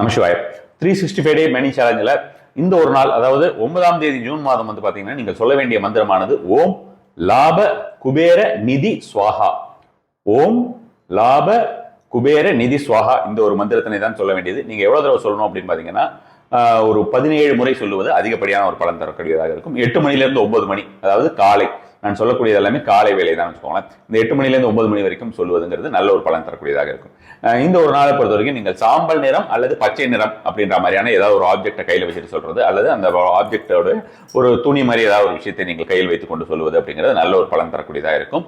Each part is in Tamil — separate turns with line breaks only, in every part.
நமசிவாய 365 டே மணி சேலஞ்சில் இந்த ஒரு நாள், அதாவது 9ஆம் தேதி ஜூன் மாதம் வந்து பார்த்தீங்கன்னா நீங்கள் சொல்ல வேண்டிய மந்திரமானது ஓம் லாப குபேர நிதி ஸ்வாஹா. ஓம் லாப குபேர நிதி ஸ்வாஹா இந்த ஒரு மந்திரத்தினை தான் சொல்ல வேண்டியது. நீங்கள் எவ்வளோ தடவை சொல்லணும் அப்படின்னு பார்த்தீங்கன்னா ஒரு 17 முறை சொல்லுவது அதிகப்படியான ஒரு பலன் தரக்கூடியதாக இருக்கும். 8 மணிலேருந்து 9 மணி, அதாவது காலை. நான் சொல்லக்கூடியது எல்லாமே காலை வேலை தான் வச்சுக்கோங்களேன். இந்த 8 மணிலேருந்து 9 மணி வரைக்கும் சொல்லுவதுங்கிறது நல்ல ஒரு பலன் தரக்கூடியதாக இருக்கும். இந்த ஒரு நாளை பொறுத்த வரைக்கும் நீங்கள் சாம்பல் நிறம் அல்லது பச்சை நிறம் அப்படின்ற மாதிரியான ஏதாவது ஒரு ஆப்ஜெக்டை கையில் வச்சுட்டு சொல்றது, அல்லது அந்த ஆப்ஜெக்டோட ஒரு துணி மாதிரி ஏதாவது ஒரு விஷயத்தை நீங்கள் கையில் வைத்துக் கொண்டு சொல்லுவது அப்படிங்கிறது நல்ல ஒரு பலன் தரக்கூடியதாக இருக்கும்.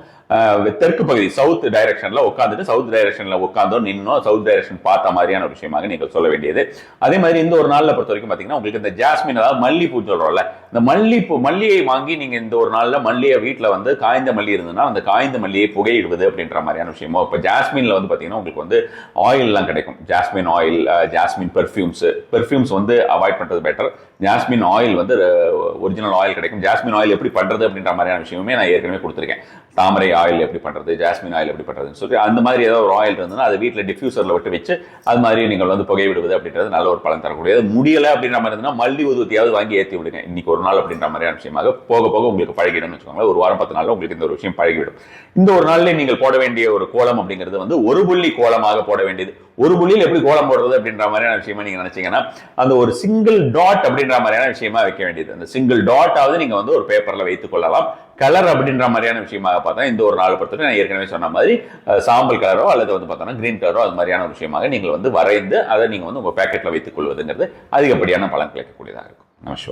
தெற்கு பகுதி சவுத் டைரக்ஷன்ல உட்காந்துட்டு சவுத் டைரக்ஷன்ல உட்காந்தோ நின்னோ சவுத் டைரக்ஷன் பார்த்த மாதிரியான ஒரு விஷயமாக நீங்கள் சொல்ல வேண்டியது. அதே மாதிரி இந்த ஒரு நாளில் பொறுத்த வரைக்கும் பார்த்தீங்கன்னா உங்களுக்கு இந்த ஜாஸ்மின், அதாவது மல்லிப்பூ சொல்றோம்ல, இந்த மல்லியை வாங்கி நீங்க இந்த ஒரு நாள்ல மல்லியை வீட்டில் வந்து காய்ந்த மல்லி இருந்ததுன்னா அந்த காய்ந்த மல்லியை புகையிடுவது அப்படின்ற மாதிரியான விஷயமோ. இப்போ ஜாஸ்மின்ல வந்து பார்த்தீங்கன்னா உங்களுக்கு வந்து ஆயில்லாம் கிடைக்கும். ஜாஸ்மின் ஆயில், ஜாஸ்மின் பெர்ஃப்யூம்ஸ் வந்து அவாய்ட் பண்றது பெட்டர். ஜாஸ்மின் ஆயில் வந்து ஒரிஜினல் ஆயில் கிடைக்கும். ஜாஸ்மின் ஆயில் எப்படி பண்றது அப்படின்ற மாதிரியான விஷயமே நான் ஏற்கனவே கொடுத்துருக்கேன். தாமரை ஆயில் எப்படி பண்றது, ஜாஸ்மின் ஆயில் எப்படி பண்றதுன்னு சொல்லி அந்த மாதிரி ஏதாவது ஒரு ஆயில் இருந்ததுன்னா அதை வீட்டில் டிஃப்யூசர்ல விட்டு வச்சு அது மாதிரி நீங்கள் வந்து புகை விடுவது அப்படின்றது நல்ல ஒரு பலன் தரக்கூடியது. முடியலை அப்படின்ற மாதிரி இருந்ததுன்னா மல்லி ஊதுவத்தியாவது வாங்கி ஏற்றி விடுங்க இன்னைக்கு ஒரு நாள் அப்படின்ற மாதிரியான விஷயமாக. போக போக உங்களுக்கு பழகிடும்னு வச்சுக்கோங்களேன். ஒரு வாரம் 10 நாள்ல உங்களுக்கு இந்த ஒரு விஷயம் பழகிவிடும். இந்த ஒரு நாள்ல நீங்கள் போட வேண்டிய ஒரு கோலம் அப்படிங்கிறது வந்து ஒரு புள்ளி கோலமாக போட வேண்டியது. ஒரு புள்ளியில் எப்படி கோலம் போடுறது அப்படின்ற மாதிரியான விஷயமா நீங்க நினைச்சீங்கன்னா அந்த ஒரு சிங்கிள் டாட் அப்படின்ற மாதிரியான விஷயமா வைக்க வேண்டியது. அந்த சிங்கிள் டாட் ஆவது நீங்க வந்து ஒரு பேப்பர்ல வைத்துக் கொள்ளலாம். கலர் அப்படின்ற மாதிரியான விஷயமாக பார்த்தா இந்த ஒரு நாள் பொறுத்தவரை நான் ஏற்கனவே சொன்ன மாதிரி சாம்பல் கலரோ அல்லது வந்து பார்த்தோம்னா கிரீன் கலரோ அது மாதிரியான ஒரு விஷயமாக நீங்கள் வந்து வரைந்து அதை நீங்க வந்து உங்க பேக்கெட்ல வைத்துக் கொள்வதுங்கிறது அதிகப்படியான பலன் கிடைக்கக்கூடியதாக இருக்கும். நமஸ்கார்.